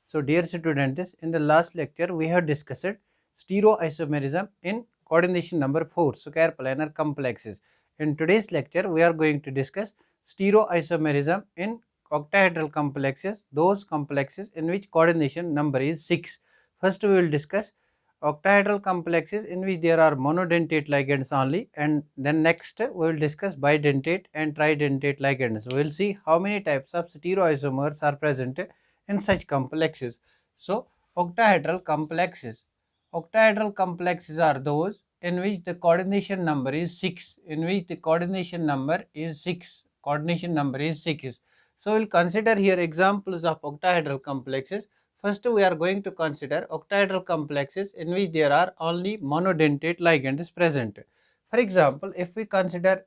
So dear students, in the last lecture we have discussed stereoisomerism in coordination number 4, square planar complexes. In today's lecture we are going to discuss stereoisomerism in octahedral complexes, those complexes in which coordination number is 6. First we will discuss octahedral complexes in which there are monodentate ligands only, and then next we will discuss bidentate and tridentate ligands. We will see how many types of stereoisomers are present in such complexes. So, octahedral complexes. Octahedral complexes are those in which the coordination number is 6. In which the coordination number is 6. Coordination number is 6. So, we will consider here examples of octahedral complexes. First, we are going to consider octahedral complexes in which there are only monodentate ligands present. For example, if we consider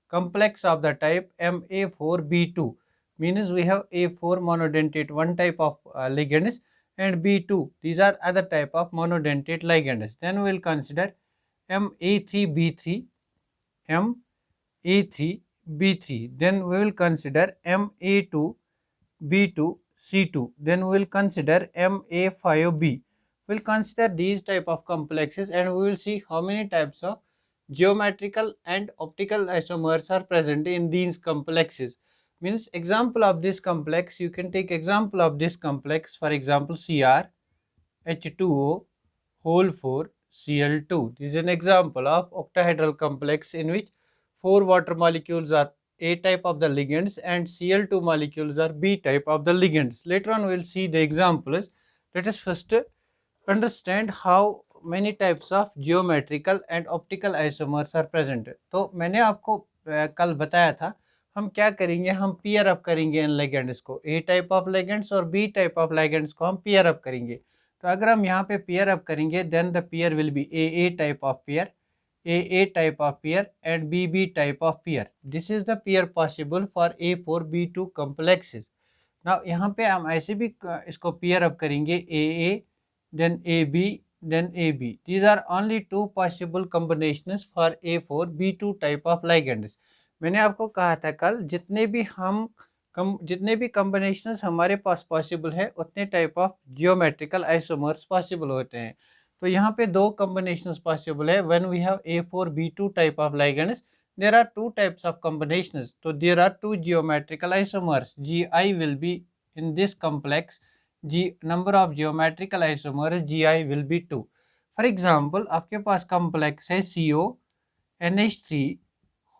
complex of the type Ma4B2, means we have A4 monodentate one type of ligands and B2, these are other type of monodentate ligands. Then we will consider Ma3B3, Ma3B3, then we will consider Ma2B2C2, then we will consider Ma5B. We will consider these type of complexes and we will see how many types of geometrical and optical isomers are present in these complexes. Means example of this complex, you can take example of this complex, for example Cr H2O whole 4 Cl2. This is an example of octahedral complex in which 4 water molecules are A type of the ligands and Cl2 molecules are B type of the ligands. Later on we will see the examples. Let us first understand how many types of geometrical and optical isomers are present. तो मैंने आपको कल बताया था हम क्या करेंगे, हम पेयर अप करेंगे इन लिगेंड्स को, ए टाइप ऑफ लिगेंड्स और बी टाइप ऑफ लिगेंड्स को हम पेयर अप करेंगे. तो अगर हम यहाँ पे पेयर अप करेंगे then the pair will be A type of pair, A type of pair and B type of pair. This is the pair possible for A4B2 complexes. Now यहाँ पे हम ऐसे भी इसको पेयर अप करेंगे ए then AB then AB. These are only two possible combinations for A4B2 type of ligands. मैंने आपको कहा था कल जितने भी कम्बिनेशंस हमारे पास पॉसिबल है उतने type of geometrical isomers possible होते हैं. तो यहाँ पे दो कम्बिनेशंस पॉसिबल है. When we have A4B2 type of ligands, there are two types of combinations. So there are two geometrical isomers. Gi will be in this complex. Number of geometrical isomers Gi will be 2. For example, आपके पास complex है CO NH3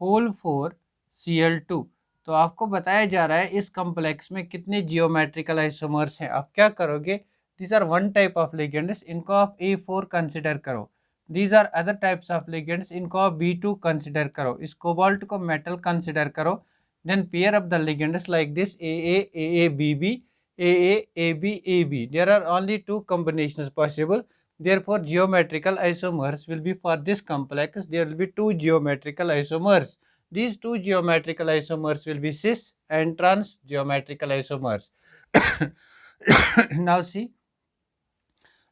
whole 4 Cl2. तो आपको बताया जा रहा है इस complex में कितने geometrical isomers हैं. आप क्या करोगे, these are one type of ligands, इनको आप A4 consider करो. These are other types of ligands, इनको आप B2 consider करो. इस cobalt को metal consider करो. Then pair up the ligands like this AA BB, AB. There are only two combinations possible. Therefore, geometrical isomers will be for this complex. There will be two geometrical isomers. These two geometrical isomers will be cis and trans geometrical isomers. Now see,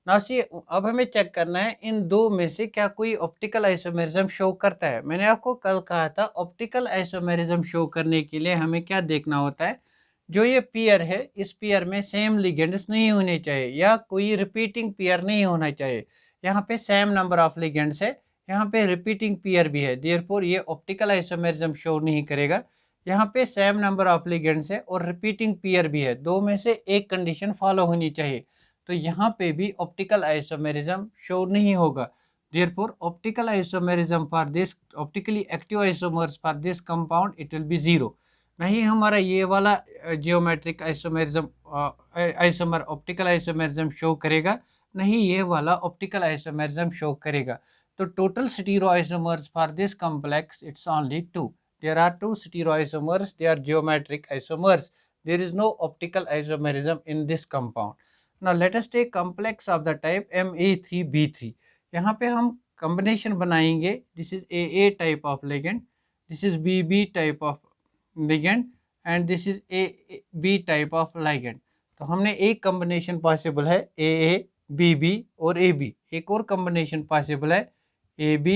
अब हमें check करना है इन दो में से क्या कोई optical isomerism show करता है. मैंने आपको कल कहा था ऑप्टिकल आइसोमेरिज्म शो करने के लिए हमें क्या देखना होता है, जो ये पेयर है इस पेयर में सेम लिगेंड्स नहीं होने चाहिए या कोई रिपीटिंग पेयर नहीं होना चाहिए. यहाँ पे सेम नंबर ऑफ लिगेंड्स है, यहाँ पे रिपीटिंग पेयर भी है. देयरफॉर ये ऑप्टिकल आइसोमेरिज्म शो नहीं करेगा. यहाँ पे सेम नंबर ऑफ लिगेंड्स है और रिपीटिंग पेयर भी है, दो में से एक कंडीशन फॉलो होनी चाहिए. तो यहाँ पे भी ऑप्टिकल आइसोमेरिज्म शो नहीं होगा. Therefore optical isomerism for this optically active isomers for this compound it will be 0. नहीं हमारा ये वाला geometric isomer optical isomerism show करेगा, नहीं ये वाला ऑप्टिकल आइसोमेरिज्म शो करेगा. तो total stereoisomers for this complex it's only 2. There are 2 stereoisomers, they are geometric isomers. There is no optical isomerism in this compound. Now let us take complex of the type Ma3B3. यहाँ पे हम combination बनाएंगे. This is A type of ligand, this is B type of ligand and this is B type of ligand. तो हमने एक combination possible है AA BB और AB. एक और कॉम्बिनेशन पॉसिबल है AB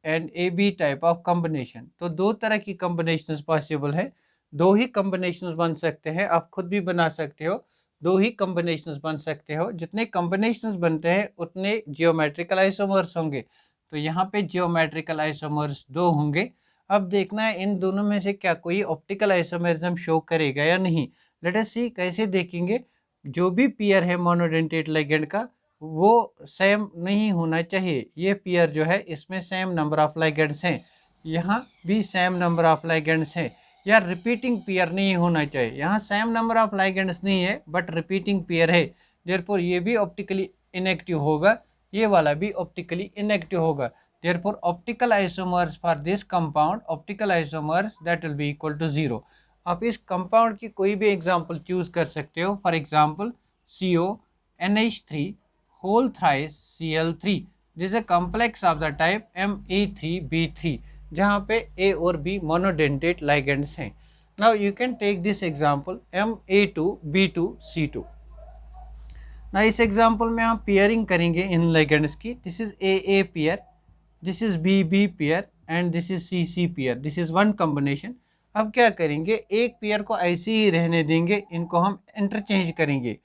and AB type of combination. तो दो तरह की कॉम्बिनेशंस पॉसिबल है. दो ही कॉम्बिनेशंस बन सकते हैं, आप खुद भी बना सकते हो, दो ही कॉम्बिनेशंस बन सकते हो, जितने कॉम्बिनेशंस बनते हैं उतने जियोमेट्रिकल आइसोमर्स होंगे। तो यहाँ पे जियोमेट्रिकल आइसोमर्स दो होंगे। अब देखना है इन दोनों में से क्या कोई ऑप्टिकल आइसोमरिज्म शो करेगा या नहीं। लेट अस सी कैसे देखेंगे। जो भी पेयर है मोनोडेंटेट लिगेंड का वो सेम नहीं होना चाहिए। ये पेयर जो है इसमें सेम नंबर ऑफ लिगेंड्स हैं, यहाँ भी सेम नंबर ऑफ लिगेंड्स हैं, या रिपीटिंग पेयर नहीं होना चाहिए। यहाँ सेम नंबर ऑफ लिगेंड्स नहीं है बट रिपीटिंग पेयर है, देयरफॉर ये भी ऑप्टिकली इनएक्टिव होगा, ये वाला भी ऑप्टिकली इनएक्टिव होगा। Therefore optical isomers for this compound, optical isomers that will be equal to 0। आप इस कंपाउंड की कोई भी एग्जांपल चूज कर सकते हो। For example CONH3 whole thrice Cl3, this is a complex of the type Me3B3, जहाँ पे A और B मोनोडेंटेट लिगेंड्स हैं। Now you can take this example Ma2B2C2। ना इस एग्जांपल में हम पेयरिंग करेंगे इन लिगेंड्स की। This is AA pair, this is BB pair and this is CC pair, this is one combination. अब क्या करेंगे, एक पेयर को ऐसे ही रहने देंगे, इनको हम इंटरचेंज करेंगे।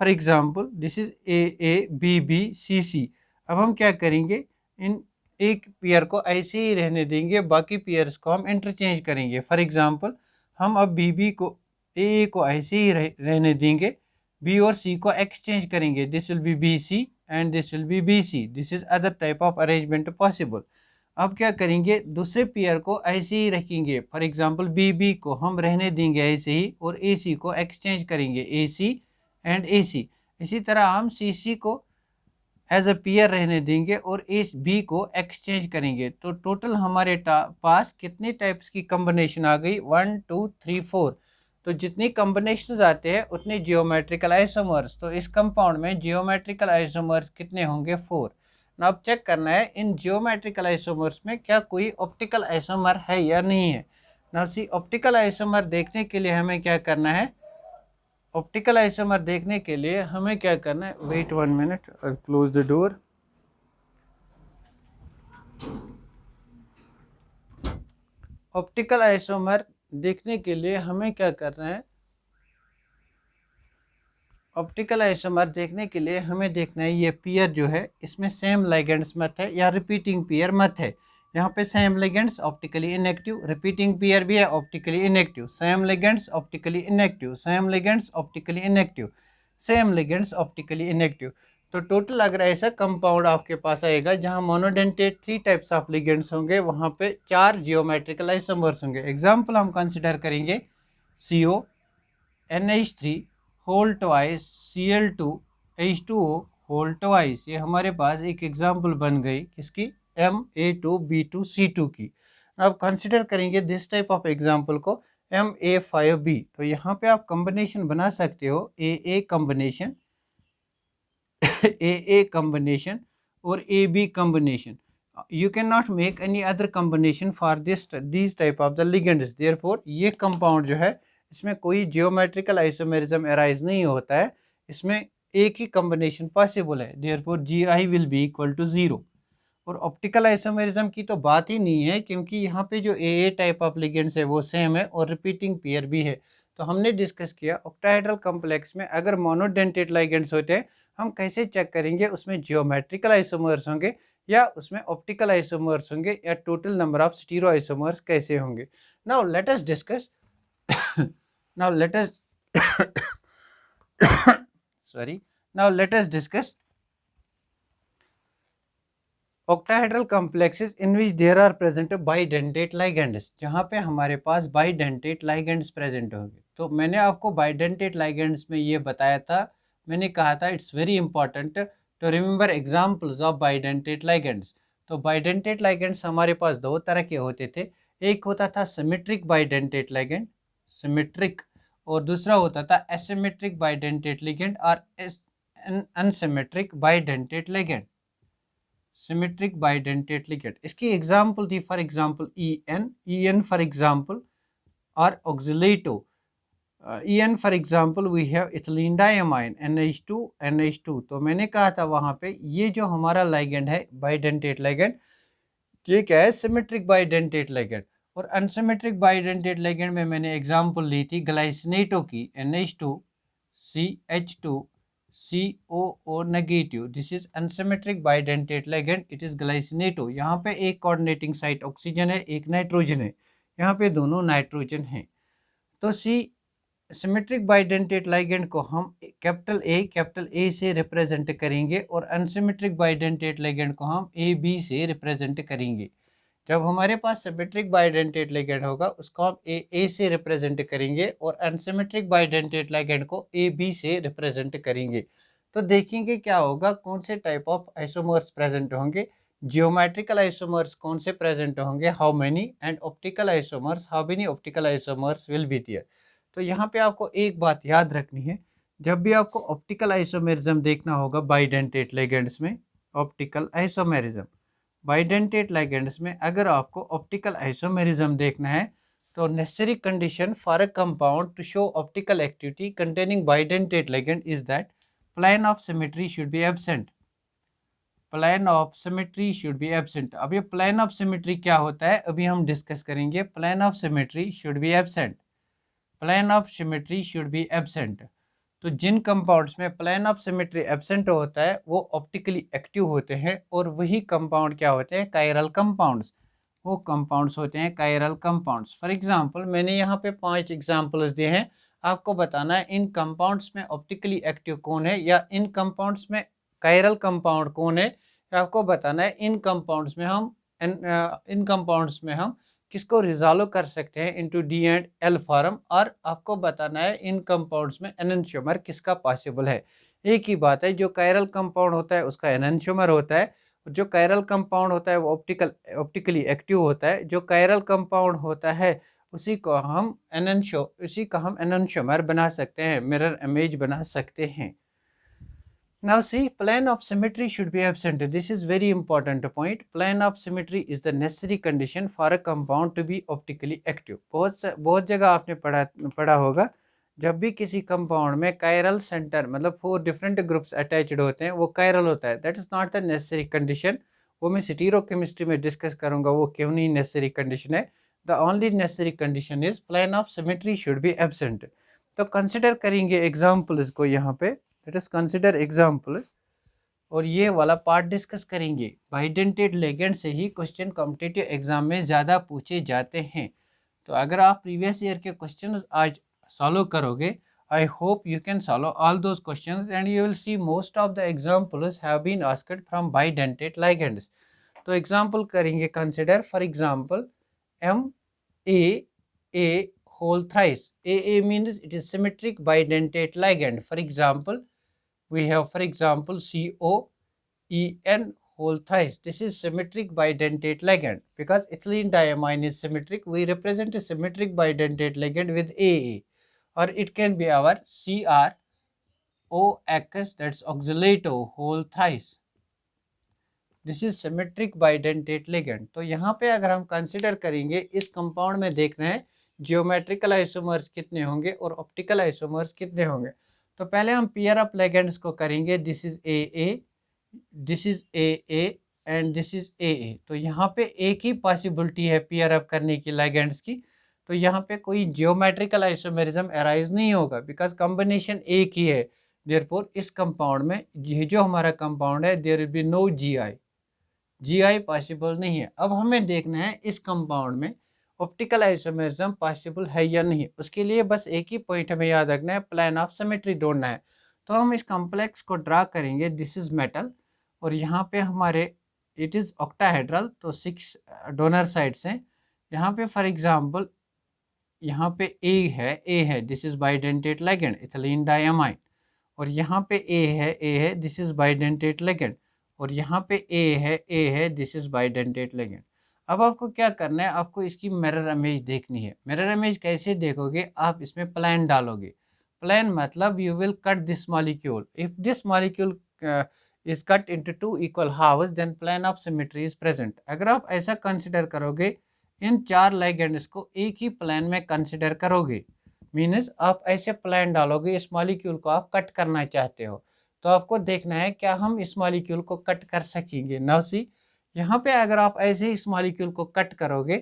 For example this is AABBCC। अब हम क्या करेंगे, इन एक पेयर को ऐसे ही रहने देंगे, बाकी पेयर्स को हम इंटरचेंज करेंगे। फॉर एग्जांपल हम अब BB को AA को ऐसे ही रहने देंगे, B और C को एक्सचेंज करेंगे, this will be BC and this will be BC। This is other type of arrangement possible. अब क्या करेंगे, दूसरे पेयर को ऐसे ही रखेंगे। फॉर एग्जांपल BB को हम रहने देंगे ऐसे ही और AC को एक्सचेंज करेंगे, AC एंड AC। इसी तरह हम CC को एज अ पेयर रहने देंगे और इस B को एक्सचेंज करेंगे। तो टोटल हमारे पास कितने टाइप्स की कॉम्बिनेशन आ गई, 1 2 3 4। तो जितनी कॉम्बिनेशंस आते हैं उतने जियोमेट्रिकल आइसोमर्स। तो इस कंपाउंड में जियोमेट्रिकल आइसोमर्स कितने होंगे, 4। ना अब चेक करना है इन जियोमेट्रिकल आइसोमर्स में क्या कोई ऑप्टिकल आइसोमर है या नहीं है। ना सी ऑप्टिकल आइसोमर देखने के लिए हमें क्या करना है, ऑप्टिकल आइसोमर देखने के लिए हमें क्या करना है, wait 1 minute, I close the door. Optical isomer देखने के लिए हमें क्या करना है, ऑप्टिकल आइसोमर देखने के लिए हमें देखना है ये पेयर जो है इसमें सेम लिगेंड्स मत है या रिपीटिंग पेयर मत है। यहाँ पे same ligands optically inactive, repeating pair भी है optically inactive, same ligands optically inactive, same ligands optically inactive, same ligands optically inactive. तो टोटल अगर ऐसा कंपाउंड आपके पास आएगा जहाँ मोनोडेंटेट 3 टाइप्स ऑफ लिगेंड्स होंगे, वहाँ पे 4 जियोमेट्रिकल आइसोमर्स होंगे। एग्जाम्पल हम कंसिडर करेंगे CONH3 whole twice Cl2H2O whole twice. ये हमारे पास एक एग्जाम्पल बन गई किसकी, Ma2B2C2 की। अब कंसिडर करेंगे दिस टाइप ऑफ एग्जाम्पल को Ma5B। तो यहाँ पे आप कॉम्बिनेशन बना सकते हो AA कॉम्बिनेशन AA कॉम्बिनेशन और AB combination. You cannot make any other combination for these type of the ligands। therefore ये कंपाउंड जो है इसमें कोई जियोमेट्रिकल आइसोमेरिज्म अराइज नहीं होता है, इसमें एक ही कॉम्बिनेशन पॉसिबल है। therefore GI will be equal to 0। और ऑप्टिकल आइसोमेरिज्म की तो बात ही नहीं है क्योंकि यहाँ पे जो AA टाइप ऑफ लिगेंड्स है वो सेम है और रिपीटिंग पेयर भी है। तो हमने डिस्कस किया ऑक्टाहेड्रल कॉम्प्लेक्स में अगर मोनोडेंटेट लिगेंड्स होते हैं हम कैसे चेक करेंगे, उसमें जियोमेट्रिकल आइसोमर्स होंगे या उसमें ऑप्टिकल आइसोमर्स होंगे या total number of stereo isomers कैसे होंगे। Now let us discuss now let us let us discuss octahedral complexes in which there are present bidentate ligands, जहाँ पे हमारे पास bidentate ligands present होंगे। तो मैंने आपको bidentate ligands में ये बताया था, मैंने कहा था it's very important to remember examples of bidentate ligands। तो bidentate ligands हमारे पास दो तरह के होते थे, एक होता था सिमेट्रिक bidentate ligand, सिमेट्रिक, और दूसरा होता था एसिमेट्रिक bidentate ligand और unsymmetric bidentate ligand। Symmetric bidentate ligand इसकी एग्जाम्पल थी for example EN for example और oxalato. EN for example we have ethylene diamine NH2। तो मैंने कहा था वहाँ पे ये जो हमारा ligand है bidentate ligand, ये क्या है, सिमेट्रिक bidentate ligand। और अनसिमेट्रिक बाइडेंटेट लिगेंड में मैंने एग्जांपल ली थी ग्लाइसिनेटो की, NH2 CH2 COO negative, this is unsymmetric bidentate ligand, it is glycinato. यहाँ पे एक कोऑर्डिनेटिंग साइट ऑक्सीजन है, एक नाइट्रोजन है, यहाँ पे दोनों नाइट्रोजन हैं। तो सिमेट्रिक बाइडेंटेट लिगेंड को हम कैपिटल ए से रिप्रेजेंट करेंगे और अनसिमेट्रिक बाइडेंटेट लिगेंड को हम AB से रिप्रेजेंट करेंगे। जब हमारे पास सिमेट्रिक बाइडेंटेट लिगेंड होगा उसको हम ए से रिप्रेजेंट करेंगे और अनसिमेट्रिक बाइडेंटेट लिगेंड को AB से रिप्रेजेंट करेंगे। तो देखेंगे क्या होगा, कौन से टाइप ऑफ आइसोमर्स प्रेजेंट होंगे, जियोमेट्रिकल आइसोमर्स कौन से प्रेजेंट होंगे, how many, and optical isomers, how many optical isomers will be there. तो यहाँ पे आपको एक बात याद रखनी है, जब भी आपको ऑप्टिकल आइसोमेरिज्म देखना होगा बाइडेंटेट लिगेंड्स में, ऑप्टिकल आइसोमेरिज्म बाइडेंटेट लिगेंड्स में अगर आपको ऑप्टिकल आइसोमेरिज्म देखना है तो necessary condition for a compound to show optical activity containing bidentate ligand is that plane of symmetry should be absent. Plane of symmetry should be absent. अब ये plane of symmetry क्या होता है अभी हम डिस्कस करेंगे। Plane of symmetry should be absent, plane of symmetry should be absent. तो जिन कंपाउंड्स में प्लेन ऑफ सिमेट्री एब्सेंट होता है वो ऑप्टिकली एक्टिव होते हैं और वही कंपाउंड क्या होते हैं, कायरल कंपाउंड्स। वो कंपाउंड्स होते हैं कायरल कंपाउंड्स। फॉर एग्जांपल मैंने यहाँ पे 5 एग्जांपल्स दिए हैं, आपको बताना है इन कंपाउंड्स में ऑप्टिकली एक्टिव कौन है या इन कंपाउंड्स में कायरल कंपाउंड कौन है। आपको बताना है इन कंपाउंड्स में हम किसको रिजॉल्व कर सकते हैं into D and L form, और आपको बताना है इन कंपाउंड्स में एनंशियोमर किसका पॉसिबल है। एक ही बात है, जो कायरल कंपाउंड होता है उसका एनंशियोमर होता है, जो कायरल कंपाउंड होता है वो ऑप्टिकली एक्टिव होता है, जो कायरल कंपाउंड होता है उसी का हम एनंशियोमर बना सकते हैं, मिरर इमेज बना सकते हैं। Now see, plane of symmetry should be absent. This is very important point. Plane of symmetry is the necessary condition for a compound to be optically active. बहुत जगह आपने पढ़ा होगा, जब भी किसी कंपाउंड में कायरल सेंटर मतलब 4 डिफरेंट ग्रुप्स अटैच्ड होते हैं वो कायरल होता है। That is not the necessary condition. वो मैं स्टीरियोकेमिस्ट्री में डिस्कस करूंगा वो क्यों नहीं नेसेसरी कंडीशन है। The only necessary condition is plane of symmetry should be absent. तो कंसिडर करेंगे एग्जाम्पल्स को यहाँ पे, लेट अस कंसिडर एग्जाम्पल्स और ये वाला पार्ट डिस्कस करेंगे। बाइडेंटेट लिगेंड से ही क्वेश्चन कॉम्पिटिटिव एग्जाम में ज़्यादा पूछे जाते हैं। तो अगर आप प्रीवियस ईयर के क्वेश्चन आज सॉल्व करोगे, I hope you can solve all those questions and you will see most of the examples have been asked from bidentate ligands. तो एग्जाम्पल करेंगे consider, for example MAA whole thrice. AA means it is symmetric bidentate ligand. For example, we have COEN whole thrice. This is symmetric bidentate ligand because ethylene diamine is symmetric. We represent a symmetric bidentate ligand with AA, or it can be our CROX, that's oxalato whole thrice. This is symmetric bidentate ligand. तो यहाँ पे अगर हम consider करेंगे इस compound में देखना है जियोमेट्रिकल आइसोमर्स कितने होंगे और ऑप्टिकल आइसोमर्स कितने होंगे। तो पहले हम पेयर ऑफ लिगेंड्स को करेंगे। This is AA, this is AA and this is AA। तो यहाँ पे एक ही पॉसिबिलिटी है पेयर अप करने की लिगेंड्स की, तो यहाँ पे कोई जियोमेट्रिकल आइसोमेरिज्म अराइज नहीं होगा बिकॉज कॉम्बिनेशन एक ही है। देयरफॉर इस कंपाउंड में ये जो हमारा कंपाउंड है there will be no GI possible नहीं है। अब हमें देखना है इस कंपाउंड में ऑप्टिकल आइसोमेरिज्म पॉसिबल है या नहीं। उसके लिए बस एक ही पॉइंट हमें याद रखना है, प्लेन ऑफ सिमेट्री ढूंढना है। तो हम इस कॉम्प्लेक्स को ड्रा करेंगे। दिस इज मेटल और यहाँ पे हमारे इट इज़ ऑक्टाहेड्रल, तो 6 डोनर साइड्स हैं। यहाँ पे फॉर एग्जांपल यहाँ पे A है, this is bidentate ligand ethylene diamine, और यहाँ पे A है, दिस इज बाइडेंटेट लिगेंड, और यहाँ पे A है, दिस इज बाइडेंटेट लिगेंड। अब आपको क्या करना है, आपको इसकी मिरर इमेज देखनी है। मिरर इमेज कैसे देखोगे, आप इसमें प्लान डालोगे। प्लान मतलब you will cut this molecule, if this molecule is cut into 2 equal halves then plane of symmetry is present. अगर आप ऐसा कंसिडर करोगे, इन 4 लिगेंड्स को एक ही प्लान में कंसिडर करोगे, मीन्स आप ऐसे प्लान डालोगे, इस मॉलिक्यूल को आप कट करना चाहते हो, तो आपको देखना है क्या हम इस मॉलिक्यूल को कट कर सकेंगे। नाउ सी, यहाँ पे अगर आप ऐसे इस मॉलिक्यूल को कट करोगे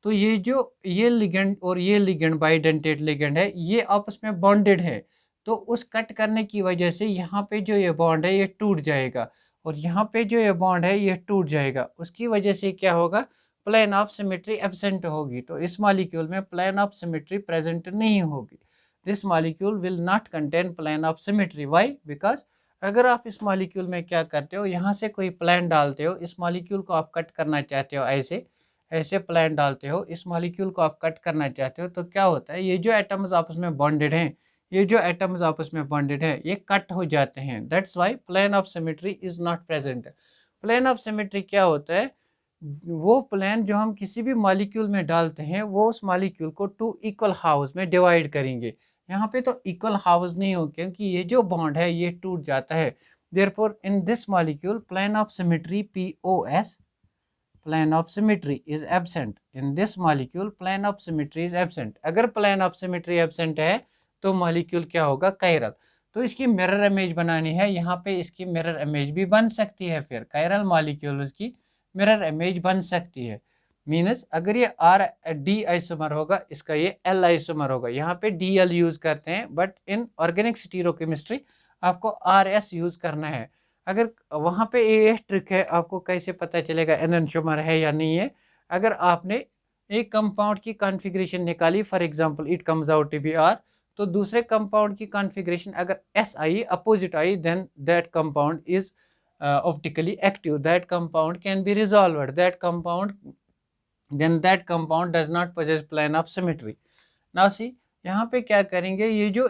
तो ये लिगेंड और ये लिगेंड बाइडेंटेट लिगेंड है, ये आपस में बॉन्डेड है। तो उस कट करने की वजह से यहाँ पे जो ये बॉन्ड है ये टूट जाएगा और यहाँ पे जो ये बॉन्ड है ये टूट जाएगा। उसकी वजह से क्या होगा, प्लेन ऑफ सिमेट्री एब्सेंट होगी। तो इस मॉलिक्यूल में प्लेन ऑफ सिमेट्री प्रेजेंट नहीं होगी। This molecule will not contain plane of symmetry. Why? Because अगर आप इस मॉलिक्यूल में क्या करते हो, यहाँ से कोई प्लेन डालते हो, इस मॉलिक्यूल को आप कट करना चाहते हो, ऐसे ऐसे प्लेन डालते हो, इस मॉलिक्यूल को आप कट करना चाहते हो, तो क्या होता है, ये जो एटम्स आपस में बॉन्डेड हैं, ये जो एटम्स आपस में बॉन्डेड है ये कट हो जाते हैं। That's why plane of symmetry is not present. Plane of symmetry क्या होता है, वो प्लेन जो हम किसी भी मॉलिक्यूल में डालते हैं वो उस मॉलिक्यूल को 2 इक्वल हाउस में डिवाइड करेंगे। यहाँ पे तो इक्वल हाउस नहीं हो, क्योंकि ये जो बॉन्ड है ये टूट जाता है। Therefore in this molecule plane of symmetry POS, plane of symmetry is absent. In this molecule plane of symmetry is absent. अगर प्लेन ऑफ सिमेट्री एब्सेंट है तो मॉलिक्यूल क्या होगा, कायरल। तो इसकी मिरर इमेज बनानी है, यहाँ पे इसकी मिरर इमेज भी बन सकती है, फिर कायरल मॉलिक्यूल की मिरर इमेज बन सकती है। मीनस अगर ये RD आइसोमर होगा, इसका ये L आइसोमर होगा। यहाँ पे DL यूज करते हैं, बट इन ऑर्गेनिक स्टीरोकेमिस्ट्री आपको RS यूज करना है। अगर वहाँ पे ये ट्रिक है, आपको कैसे पता चलेगा एनंशोमर है या नहीं है। अगर आपने एक कंपाउंड की कॉन्फ़िगरेशन निकाली, for example it comes out to be R, तो दूसरे कंपाउंड की कॉन्फ़िगरेशन अगर S I, opposite I, then that compound is optically active, that compound can be resolved, that compound then that compound does not possess plane of symmetry. Now see, यहाँ पे क्या करेंगे, ये जो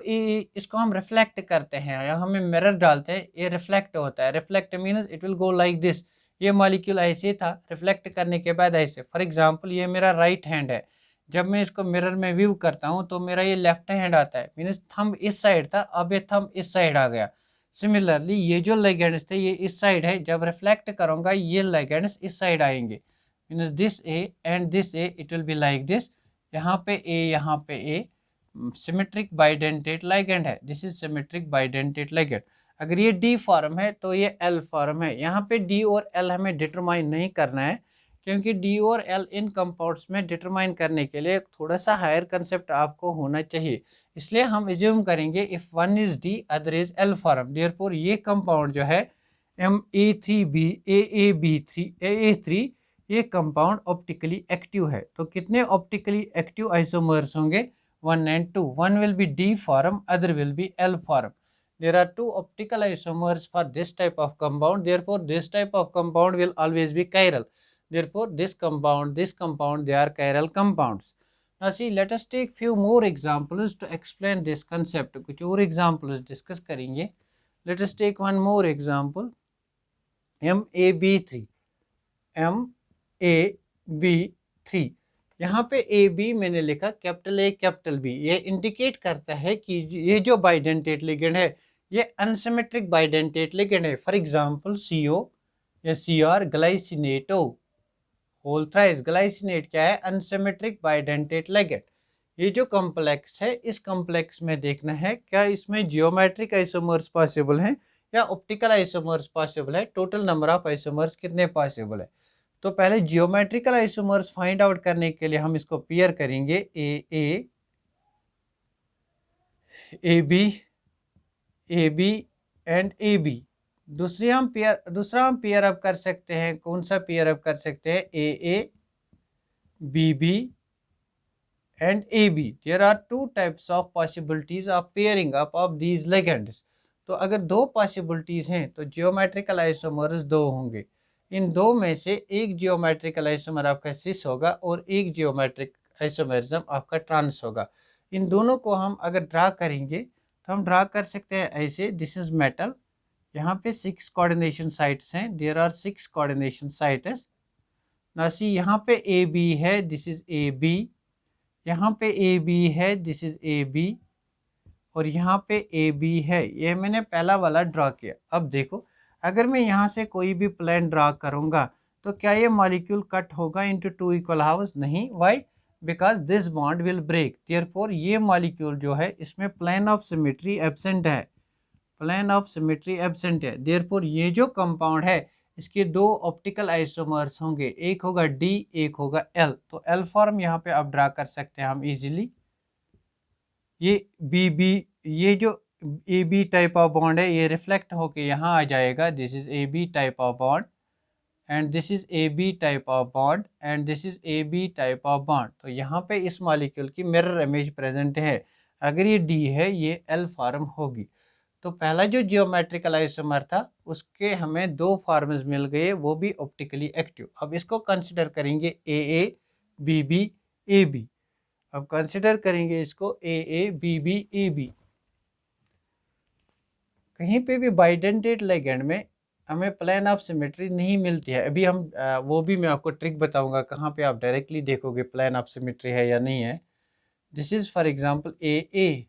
इसको हम रिफ्लेक्ट करते हैं, यहाँ हमें मिरर डालते हैं, ये रिफ्लेक्ट होता है। Reflect means it will go like this. ये मॉलिक्यूल ऐसे था, रिफ्लेक्ट करने के बाद ऐसे। फॉर एग्जांपल ये मेरा राइट हैंड है, जब मैं इसको मिरर में व्यू करता हूँ तो मेरा ये लेफ्ट हैंड आता है, मीन्स थंब इस साइड था, अब ये थंब इस साइड आ गया। सिमिलरली ये जो लेगेंड्स थे ये इस साइड है, जब रिफ्लेक्ट करूँगा ये लेगेंड्स इस साइड आएंगे, means this A and this A, it will be like this. यहाँ पे A, यहाँ पे A, सिमेट्रिक बाइडेंटेट लिगेंड है, this is symmetric bidentate ligand. अगर ये D फॉर्म है तो ये L फॉर्म है। यहाँ पे D और L हमें डिटरमाइन नहीं करना है, क्योंकि D और L इन कंपाउंड्स में डिटरमाइन करने के लिए थोड़ा सा हायर कंसेप्ट आपको होना चाहिए। इसलिए हम एज्यूम करेंगे if one is D other is L form, therefore ये कंपाउंड जो है MA3B AA3 ये कंपाउंड ऑप्टिकली एक्टिव है। तो कितने ऑप्टिकली एक्टिव आइसोमर्स होंगे, 1 and 2। One will be D form, other will be L form. There are 2 optical isomers for this type of compound, therefore this type of compound will always be chiral. Therefore this compound, they are chiral compounds. Now see, let us take few more examples to explain this concept. कुछ और examples discuss करेंगे। Let us take one more example, MAB3। MAB3, यहाँ पे AB मैंने लिखा capital A capital B, ये indicate करता है कि ये जो बाइडेंटेट लिगेंड है ये अनसिमेट्रिक बाइडेंटेट लिगेंड है। फॉर एग्जांपल CO या CR, glycinato whole thrice. Glycinate क्या है, अनसिमेट्रिक बाइडेंटेट लिगेंड। ये जो कॉम्प्लेक्स है, इस कॉम्प्लेक्स में देखना है क्या इसमें जियोमेट्रिक आइसोमर्स पॉसिबल हैं या ऑप्टिकल आइसोमर्स पॉसिबल है, टोटल नंबर ऑफ आइसोमर्स कितने पॉसिबल है। तो पहले जियोमेट्रिकल आइसोमर्स फाइंड आउट करने के लिए हम इसको पेयर करेंगे, AA AB AB and AB। दूसरा हम पेयर अप कर सकते हैं, कौन सा पेयर अप कर सकते हैं, AA BB and AB। There are 2 types of possibilities of pairing up of these ligands. तो अगर 2 पॉसिबिलिटीज हैं तो जियोमेट्रिकल आइसोमर्स 2 होंगे। इन 2 में से एक जियोमेट्रिकल आइसोमर आपका सिस होगा और एक जियोमेट्रिक आइसोमरिज्म आपका ट्रांस होगा। इन दोनों को हम अगर ड्रा करेंगे तो हम ड्रा कर सकते हैं ऐसे। दिस इज मेटल, यहाँ पे 6 कोऑर्डिनेशन साइट्स हैं, देयर आर 6 कोऑर्डिनेशन साइट्स। ना सी, यहाँ पे AB है, दिस इज AB, यहाँ पे AB है, दिस इज AB, और यहाँ पे AB है। ये मैंने पहला वाला ड्रा किया। अब देखो, अगर मैं यहाँ से कोई भी प्लेन ड्रा करूँगा तो क्या ये मॉलिक्यूल कट होगा इनटू 2 इक्वल हाउस? नहीं। Why? Because this bond will break. Therefore ये मॉलिक्यूल जो है इसमें प्लेन ऑफ सिमेट्री एब्सेंट है, प्लेन ऑफ सिमेट्री एब्सेंट है। देयरफॉर ये जो कंपाउंड है इसके दो ऑप्टिकल आइसोमर्स होंगे, एक होगा डी, एक होगा एल। तो एल फॉर्म यहाँ पे आप ड्रा कर सकते हैं हम इजीली। ये बी बी, ये जो A B type of bond है ये रिफ्लेक्ट होके यहाँ आ जाएगा, this is A B type of bond and this is A B type of bond and this is A B type of bond. तो यहाँ पे इस मॉलिक्यूल की मिरर इमेज प्रेजेंट है। अगर ये डी है ये एल फॉर्म होगी। तो पहला जो जियोमेट्रिकल आइसोमर था उसके हमें दो फॉर्म्स मिल गए, वो भी ऑप्टिकली एक्टिव। अब इसको कंसिडर करेंगे A B B A B. अब कंसिडर करेंगे इसको A B B A B. कहीं पे भी बाइडेंटेट लिगेंड में हमें प्लेन ऑफ सिमेट्री नहीं मिलती है। अभी हम वो भी मैं आपको ट्रिक बताऊंगा कहाँ पे आप डायरेक्टली देखोगे प्लेन ऑफ सिमेट्री है या नहीं है। This is for example A,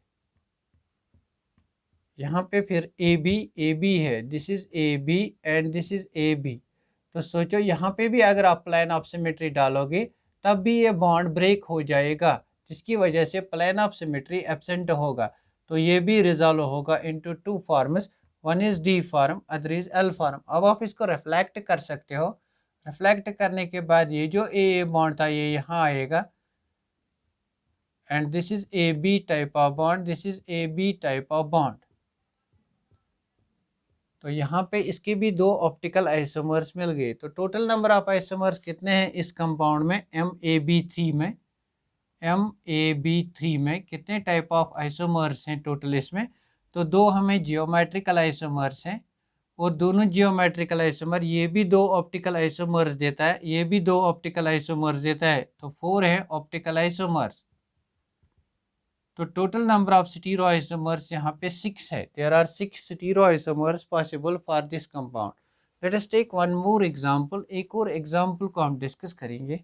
यहाँ पे फिर ए बी है, this is A B and this is A B. तो सोचो यहाँ पे भी अगर आप प्लेन ऑफ सिमेट्री डालोगे तब भी ये बॉन्ड ब्रेक हो जाएगा, जिसकी वजह से प्लेन ऑफ सिमेट्री एब्सेंट होगा। तो ये भी रिजॉल्व होगा into two forms, one is D form, other is L form. अब आप इसको रिफ्लेक्ट कर सकते हो। रिफ्लेक्ट करने के बाद ये जो ए बॉन्ड था ये यहाँ आएगा and this is A B type of bond, this is A B type of bond. तो यहाँ पे इसके भी दो ऑप्टिकल आइसोमर्स मिल गए। तो टोटल नंबर ऑफ आइसोमर्स कितने हैं इस कंपाउंड में, MAB3 में, MAB3 में कितने टाइप ऑफ आइसोमर्स हैं टोटल इसमें। तो दो हमें जियोमेट्रिकल आइसोमर्स हैं और दोनों जियोमेट्रिकल आइसोमर, ये भी दो ऑप्टिकल आइसोमर्स देता है, ये भी दो ऑप्टिकल आइसोमर्स देता है। तो 4 है ऑप्टिकल आइसोमर्स। तो टोटल नंबर ऑफ स्टीरोआइसोमर्स यहाँ पे 6 है। There are 6 stereoisomers possible for this compound. Let us take one more example. एक और एग्जांपल को हम डिस्कस करेंगे।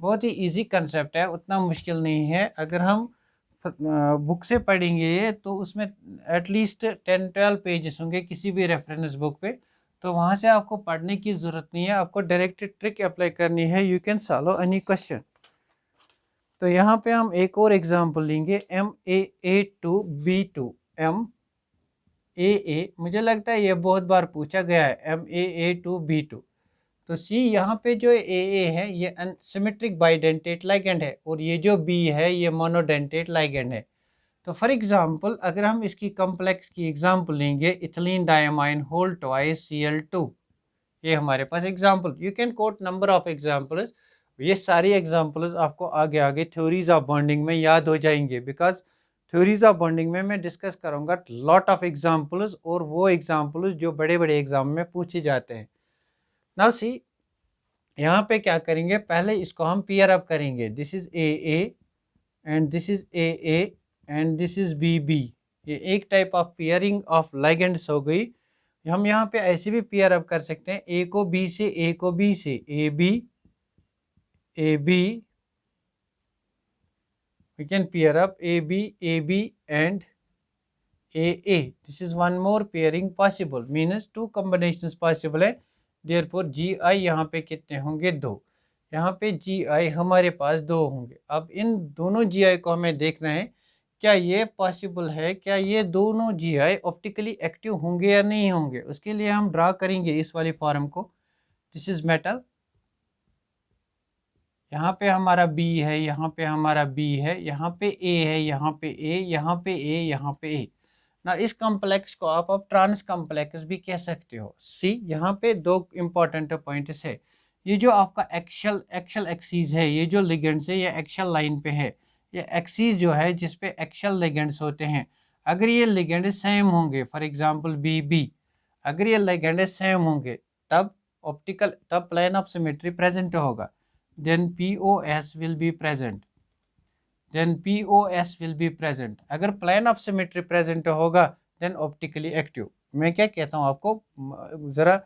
बहुत ही इजी कंसेप्ट है, उतना मुश्किल नहीं है। अगर हम बुक से पढ़ेंगे तो उसमें एटलीस्ट 10-12 पेजेस होंगे किसी भी रेफरेंस बुक पे। तो वहाँ से आपको पढ़ने की ज़रूरत नहीं है, आपको डायरेक्ट ट्रिक अप्लाई करनी है। You can solve any question. तो यहाँ पे हम एक और एग्जांपल लेंगे, MAA2B2। MAA, मुझे लगता है ये बहुत बार पूछा गया है, MAA2B2। तो सी यहाँ पे जो AA है ये अनसिमेट्रिक बाइडेंटेट लिगेंड है और ये जो B है ये मोनोडेंटेट लिगेंड है। तो फॉर एग्जांपल अगर हम इसकी कॉम्प्लेक्स की एग्जांपल लेंगे, ethylene diamine whole twice Cl2। ये हमारे पास example, you can quote number of examples. ये सारी एग्जांपल्स आपको आगे आगे थ्योरीज ऑफ बॉन्डिंग में याद हो जाएंगे, बिकॉज थ्योरीज ऑफ बॉन्डिंग में मैं डिस्कस करूंगा लॉट ऑफ एग्जांपल्स, और वो एग्जांपल्स जो बड़े बड़े एग्जाम में पूछे जाते हैं। नाउ सी यहाँ पे क्या करेंगे, पहले इसको हम पेयर अप करेंगे। This is AA and this is AA and this is BB। ये एक type of pairing of ligands हो गई। हम यहाँ पे ऐसे भी पेयर अप कर सकते हैं, A को B से, A को B से, AB AB, we can pair up AB and AA. This is one more pairing possible, means 2 combinations possible है। therefore GI यहाँ पे कितने होंगे, 2। यहाँ पे GI हमारे पास 2 होंगे। अब इन दोनों GI को हमें देखना है क्या ये पॉसिबल है, क्या ये दोनों GI ऑप्टिकली एक्टिव होंगे या नहीं होंगे। उसके लिए हम ड्रा करेंगे इस वाली फॉर्म को। दिस इज मेटल, यहाँ पे हमारा B है, यहाँ पे हमारा B है, यहाँ पे A है, यहाँ पे A, यहाँ पे A, यहाँ पे A ना। इस कॉम्प्लेक्स को आप ट्रांस कॉम्प्लेक्स भी कह सकते हो। सी यहाँ पे 2 इंपॉर्टेंट पॉइंट्स है। ये जो आपका एक्शियल एक्सीस है, ये जो लिगेंड्स है ये एक्शियल लाइन पे है। ये एक्सीस जो है जिस पे एक्शियल लिगेंड्स होते हैं, अगर ये लिगेंड सेम होंगे, फॉर एग्जाम्पल BB, अगर ये लिगेंड सेम होंगे तब प्लेन ऑफ सिमेट्री प्रेजेंट होगा। then POS will be present, अगर प्लेन ऑफ सिमेट्री प्रेजेंट होगा then ऑप्टिकली एक्टिव। मैं क्या कहता हूँ आपको, ज़रा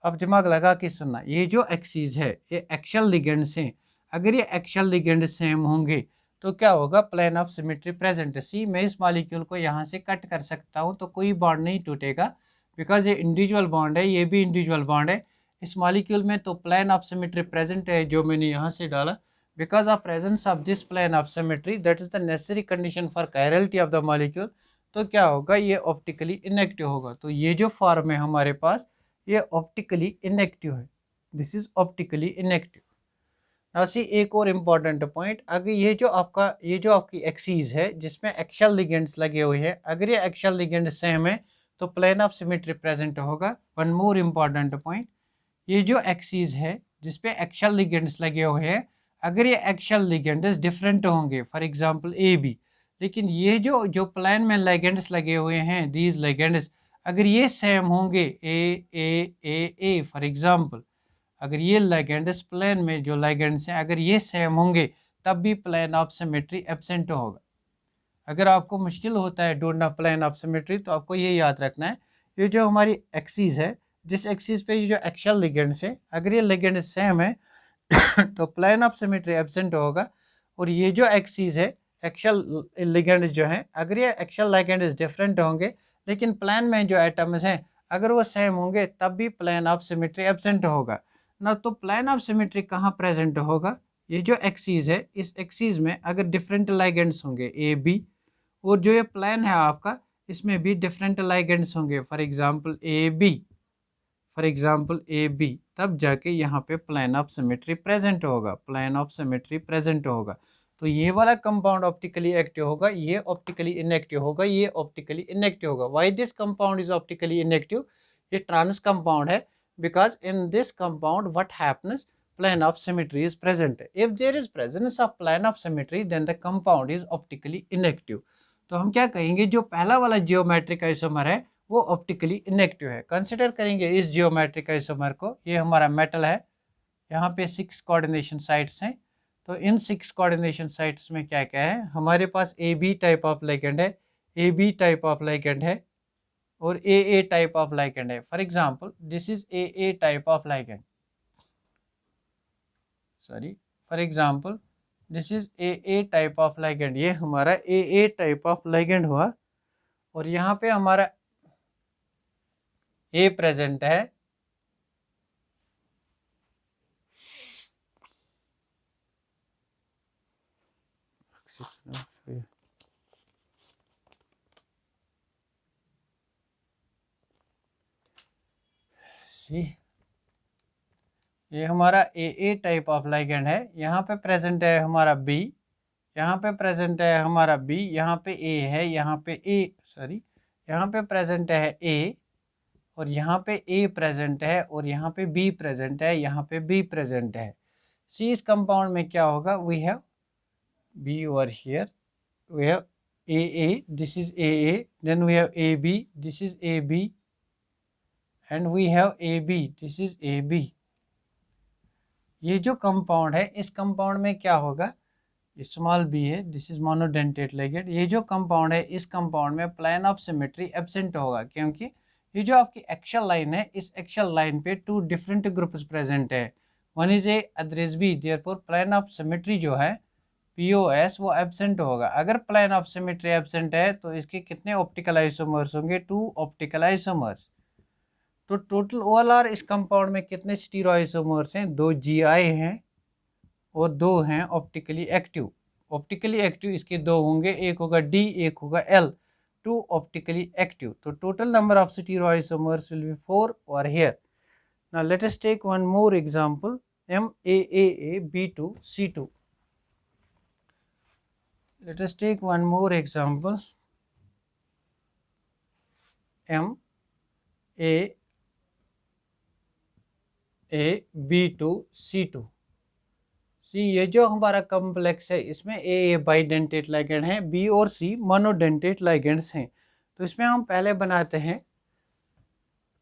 अब दिमाग लगा के सुनना। ये जो एक्सीज है ये एक्शियल लिगेंड्स हैं, अगर ये एक्शियल लिगेंड सेम होंगे तो क्या होगा, प्लेन ऑफ सिमेट्री प्रेजेंट। सी मैं इस मॉलिक्यूल को यहाँ से कट कर सकता हूँ तो कोई बॉन्ड नहीं टूटेगा, बिकॉज ये इंडिविजुअल बॉन्ड है, ये भी इंडिविजुअल बॉन्ड है। इस मॉलिक्यूल में तो प्लेन ऑफ सिमेट्री प्रेजेंट है जो मैंने यहाँ से डाला। Because of presence of this plane of symmetry, that is the necessary condition for chirality of the molecule. तो क्या होगा, ये ऑप्टिकली इनएक्टिव होगा। तो ये जो फॉर्म है हमारे पास, ये ऑप्टिकली इनएक्टिव है, this is optically inactive. Now see एक और इम्पॉर्टेंट पॉइंट, अगर ये जो आपकी एक्सीज है जिसमें एक्शियल लिगेंड्स लगे हुए हैं, अगर ये एक्शियल लिगेंड सेम है तो प्लेन ऑफ सिमेट्री प्रेजेंट होगा। वन मोर इम्पॉर्टेंट पॉइंट, ये जो एक्सीज है जिसपे एक्शियल लिगेंड्स लगे हुए हैं, अगर ये एक्शियल लिगेंड्स डिफरेंट होंगे, फॉर एग्जांपल ए बी, लेकिन ये जो प्लेन में लिगेंड्स लगे हुए हैं, दीज लिगेंड्स अगर ये सेम होंगे, ए फॉर एग्जांपल, अगर ये लिगेंड्स प्लेन में जो लिगेंड्स हैं अगर ये सेम होंगे तब भी प्लेन ऑफ सिमेट्री एब्सेंट होगा। अगर आपको मुश्किल होता है ढूंढना प्लेन ऑफ सिमेट्री तो आपको ये याद रखना है, ये जो हमारी एक्सिस है, जिस एक्सिस पे ये जो एक्शियल लिगेंड्स है अगर ये लिगेंड सेम है तो प्लेन ऑफ सिमेट्री एब्सेंट होगा। और ये जो एक्सिस है एक्शियल लिगेंड्स जो हैं अगर ये एक्शियल लिगेंड्स डिफरेंट होंगे लेकिन प्लेन में जो एटम्स हैं अगर वो सेम होंगे तब भी प्लेन ऑफ सिमेट्री एब्सेंट होगा ना। तो प्लेन ऑफ सिमेट्री कहाँ प्रेजेंट होगा, ये जो एक्सिस है इस एक्सिस में अगर डिफरेंट लिगेंड्स होंगे ए बी, और जो ये प्लेन है आपका इसमें भी डिफरेंट लिगेंड्स होंगे, फॉर एग्जांपल ए बी, तब जाके यहाँ पे प्लेन ऑफ सिमेट्री प्रेजेंट होगा, प्लेन ऑफ सिमेट्री प्रेजेंट होगा। तो ये वाला कंपाउंड ऑप्टिकली एक्टिव होगा, ये ऑप्टिकली इनएक्टिव होगा, ये ऑप्टिकली इनएक्टिव होगा। Why this compound is optically inactive, ये ट्रांस कंपाउंड है, because in this compound what happens, plane of symmetry is present. If there is presence of plane of symmetry then the compound is optically inactive. तो हम क्या कहेंगे, जो पहला वाला geometric isomer है वो ऑप्टिकली इनएक्टिव है। कंसिडर करेंगे इस जियोमेट्रिक आइसोमर को, ये हमारा मेटल है, यहाँ पे 6 कोऑर्डिनेशन साइट्स हैं। तो इन 6 कोऑर्डिनेशन साइट्स में क्या क्या है, हमारे पास A B type of ligand है, A B type of ligand है और ए टाइप ऑफ लिगेंड है। For example this is a type of ligand, sorry, for example this is a type of ligand, ये हमारा ए type of ligand हुआ। और यहाँ पे हमारा ए प्रेजेंट है, ये हमारा ए टाइप ऑफ लिगेंड है, यहाँ पे प्रेजेंट है हमारा बी, यहाँ पे प्रेजेंट है हमारा बी, यहाँ पे ए है, यहाँ पे यहाँ पे प्रेजेंट है ए, और यहाँ पे ए प्रेजेंट है, और यहाँ पे बी प्रेजेंट है, यहाँ पे बी प्रेजेंट है। सी इस कंपाउंड में क्या होगा, we have B over here, we have A, this is A, then we have A B, this is A B, and we have A B, this is A B. ये जो compound है इस compound में क्या होगा, small B है, this is monodentate ligand. ये जो कंपाउंड है इस कंपाउंड में प्लेन ऑफ सिमेट्री एब्सेंट होगा, क्योंकि ये जो आपकी एक्शियल लाइन है इस एक्शियल लाइन पे 2 डिफरेंट ग्रुप्स प्रेजेंट है, one is A other is B, therefore plane of symmetry जो है POS वो एब्सेंट होगा। अगर प्लेन ऑफ सिमेट्री एब्सेंट है तो इसके कितने ऑप्टिकल आइसोमर्स होंगे, 2 ऑप्टिकल आइसोमर्स। तो टोटल OLR इस कंपाउंड में कितने स्टीरो आइसोमर्स हैं, 2 GI हैं और 2 हैं ऑप्टिकली एक्टिव। ऑप्टिकली एक्टिव इसके 2 होंगे, एक होगा D, एक होगा L, 2 ऑप्टिकली एक्टिव। तो total number of stereo isomers will B 4 और here. Now let us take one more example, MAAA B2 C2. Let us take one more example, MAAA B2 C2। ये जो हमारा complex है इसमें ए bidentate ligand है, B और सी monodentate ligands हैं। तो इसमें हम पहले बनाते हैं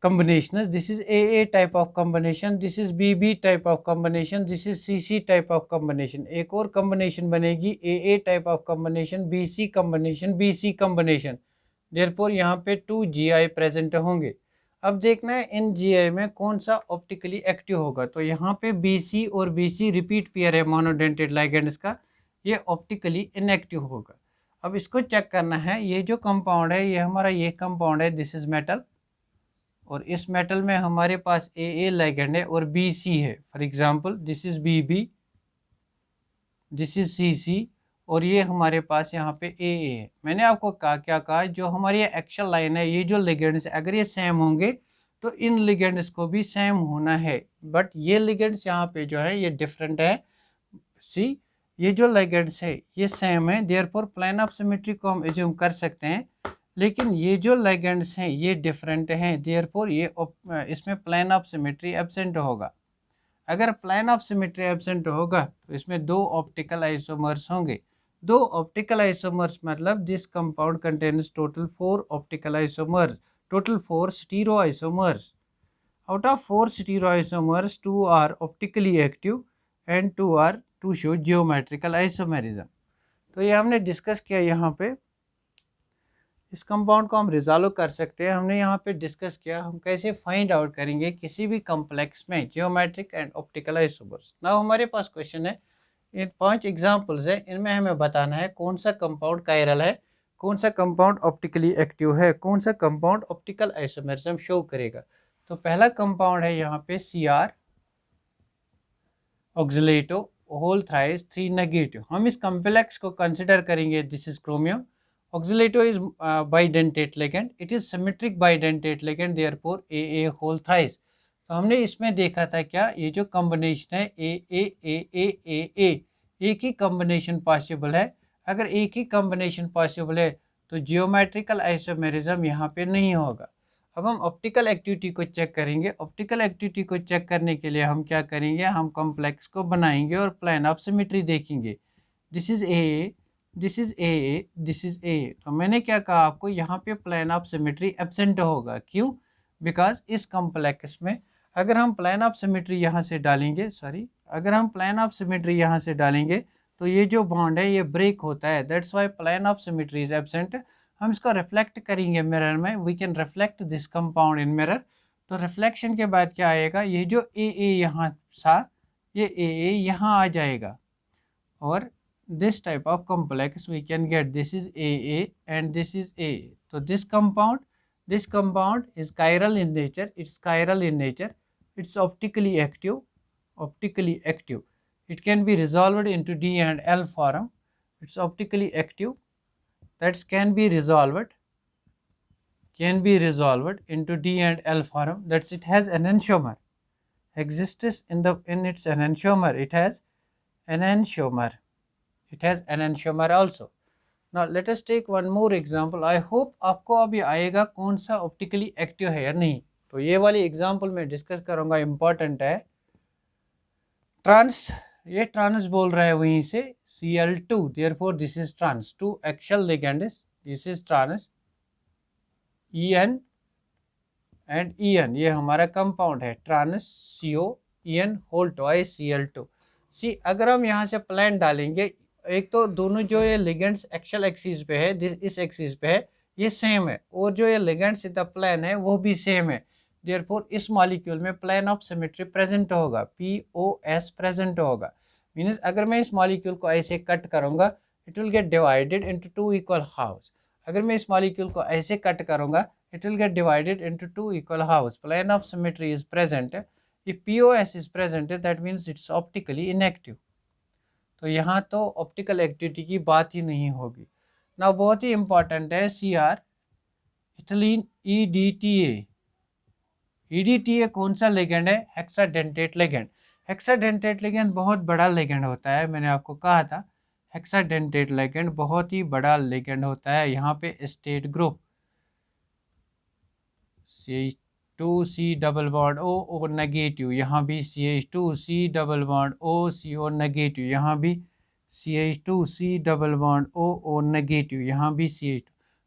combinations, this is AA type of combination, this is BB type of combination, this is CC type of combination। एक और combination बनेगी AA type of combination, BC combination, BC combination, therefore यहाँ पे 2 GI प्रेजेंट होंगे। अब देखना है इन GI में कौन सा ऑप्टिकली एक्टिव होगा। तो यहाँ पे BC और BC रिपीट पेयर है मोनोडेंटेट लिगेंड्स का, ये ऑप्टिकली इनएक्टिव होगा। अब इसको चेक करना है, ये जो कंपाउंड है ये हमारा ये कंपाउंड है, दिस इज मेटल, और इस मेटल में हमारे पास AA लिगेंड है और BC है। For example this is BB, this is CC, और ये हमारे पास यहाँ पे AA है। मैंने आपको क्या कहा, जो हमारी एक्शियल लाइन है ये जो लिगेंड्स अगर ये सेम होंगे तो इन लिगेंड्स को भी सेम होना है, बट ये लिगेंड्स यहाँ पे जो है ये डिफरेंट है। सी, ये जो लिगेंड्स है ये सेम है, देयरफॉर प्लेन ऑफ सिमेट्री को हम एज्यूम कर सकते हैं, लेकिन ये जो लिगेंड्स हैं ये डिफरेंट हैं, देयरफॉर ये इसमें प्लेन ऑफ सिमेट्री एब्सेंट होगा। अगर प्लेन ऑफ सिमेट्री एब्सेंट होगा तो इसमें दो ऑप्टिकल आइसोमर्स होंगे। दो ऑप्टिकल आइसोमर्स मतलब this compound contains total 4 optical isomers, total 4 stereo isomers. Out of 4 stereoisomers, 2 are optically active and 2 are to show geometrical isomerism. तो ये हमने डिस्कस किया यहाँ पे। इस कंपाउंड को हम रिजॉल्व कर सकते हैं। हमने यहाँ पे डिस्कस किया हम कैसे फाइंड आउट करेंगे किसी भी कॉम्प्लेक्स में geometric and optical isomers. Now हमारे पास क्वेश्चन है, इन 5 एग्जांपल्स है, इनमें हमें बताना है कौन सा कंपाउंड कायरल है, कौन सा कंपाउंड ऑप्टिकली एक्टिव है, कौन सा कंपाउंड ऑप्टिकल आइसोमेरिज्म शो करेगा। तो पहला कंपाउंड है यहाँ पे Cr ऑक्सिलेटो होल थ्राइस 3 नेगेटिव। हम इस कॉम्प्लेक्स को कंसिडर करेंगे, this is chromium. Oxalato is bidentate ligand, it is symmetric bidentate ligand, therefore AA whole thrice. तो हमने इसमें देखा था क्या, ये जो कॉम्बिनेशन है AA एक ही कॉम्बिनेशन पॉसिबल है। अगर एक ही कॉम्बिनेशन पॉसिबल है तो जियोमेट्रिकल आइसोमेरिज्म यहाँ पे नहीं होगा। अब हम ऑप्टिकल एक्टिविटी को चेक करेंगे। ऑप्टिकल एक्टिविटी को चेक करने के लिए हम क्या करेंगे, हम कॉम्प्लेक्स को बनाएंगे और प्लेन ऑफ सिमेट्री देखेंगे। This is AA, this is AA, this is AA। तो मैंने क्या कहा आपको, यहाँ पे प्लेन ऑफ सिमेट्री एब्सेंट होगा। क्यों? बिकॉज इस कॉम्प्लेक्स में अगर हम प्लेन ऑफ सिमेट्री यहाँ से डालेंगे, अगर हम प्लेन ऑफ सिमेट्री यहाँ से डालेंगे तो ये जो बॉन्ड है ये ब्रेक होता है, that's why plane of symmetry is absent. हम इसको रिफ्लेक्ट करेंगे मिरर में, we can reflect this compound in mirror. तो रिफ्लेक्शन के बाद क्या आएगा, ये जो AA यहाँ था ये AA यहाँ आ जाएगा, और this type of complex we can get, this is AA and this is AA। तो this compound is chiral in nature, it's chiral in nature, it's optically active, it can be resolved into D and L form, it's optically active, that can be resolved into D and L form, that's it has enantiomer, exists in its enantiomer, it has enantiomer also. Now let us take one more example. I hope आपको अभी आएगा कौन सा optically active है या नहीं। तो ये वाली एग्जाम्पल मैं डिस्कस करूँगा, इम्पॉर्टेंट है। ये ट्रांस बोल रहा है वहीं से Cl2, therefore this is trans, 2 axial ligands, this is trans En and En, ये हमारा कंपाउंड है trans CO En whole twice Cl2। See, अगर हम यहाँ से प्लेन डालेंगे, एक तो दोनों जो ये लिगेंड्स एक्सियल एक्सिस पे है, इस एक्सिस पे है, ये सेम है, और जो ये लिगेंड्स इन द प्लेन है वो भी सेम है, देयरफॉर इस मॉलिक्यूल में प्लेन ऑफ सिमेट्री प्रेजेंट होगा, POS प्रेजेंट होगा। मीन्स अगर मैं इस मॉलिक्यूल को ऐसे कट करूँगा, it will get divided into 2 equal halves. अगर मैं इस मॉलिक्यूल को ऐसे कट करूँगा, it will get divided into 2 equal halves. Plane of symmetry is present, if POS is present that means it's optically inactive. तो यहाँ तो ऑप्टिकल एक्टिविटी की बात ही नहीं होगी ना। बहुत ही इंपॉर्टेंट है Cr इथिलीन EDTA कौन सा लिगेंड है, हेक्साडेंटेट लिगेंड। हेक्साडेंटेट लिगेंड बहुत बड़ा लिगेंड होता है, मैंने आपको कहा था हेक्साडेंटेट लिगेंड बहुत ही बड़ा लिगेंड होता है। यहाँ पे state group CH2C double bond O negative, यहाँ भी CH2C double bond CO negative, यहाँ भी CH2C double bond O negative, यहाँ भी CH2।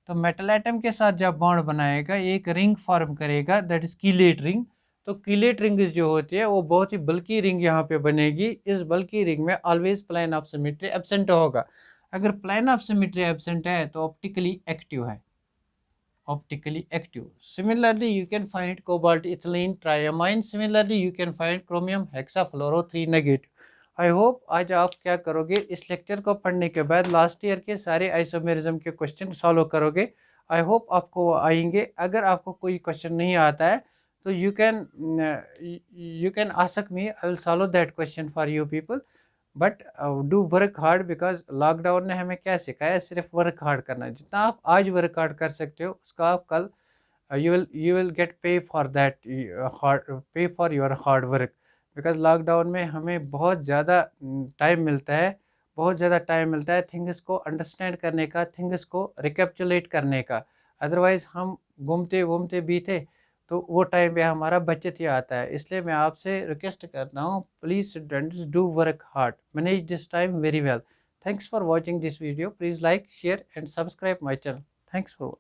तो मेटल एटम के साथ जब बॉन्ड बनाएगा एक रिंग फॉर्म करेगा, दैट इज कीलेट रिंग। तो कीलेट रिंग जो होती है वो बहुत ही बल्कि रिंग यहाँ पे बनेगी। इस बल्कि रिंग में always plane of symmetry absent होगा। अगर प्लेन ऑफ सिमेट्री एब्सेंट है तो ऑप्टिकली एक्टिव है, optically active. Similarly you can find cobalt ethylene triamine, similarly you can find chromium hexafluoro 3 negative. I hope आज आप क्या करोगे, इस लेक्चर को पढ़ने के बाद लास्ट ईयर के सारे आइसोमेरिज्म के क्वेश्चन सॉल्व करोगे। आई होप आपको आएंगे। अगर आपको कोई क्वेश्चन नहीं आता है तो you can ask me, I will solve that question for you people, but do work hard, because lockdown ने हमें क्या सिखाया, सिर्फ वर्क हार्ड करना। जितना आप आज वर्क हार्ड कर सकते हो उसका आप कल you will get pay for that pay for your hard work, because lockdown में हमें बहुत ज़्यादा टाइम मिलता है, बहुत ज़्यादा टाइम मिलता है थिंग्स को अंडरस्टैंड करने का, थिंग्स को रिकैप्चुलेट करने का। अदरवाइज़ हम घूमते घूमते बीते तो वो टाइम पे हमारा बचत ही आता है। इसलिए मैं आपसे रिक्वेस्ट करता हूँ, please students do work hard, manage this time very well. Thanks for watching this video, please like share and subscribe my channel. Thanks for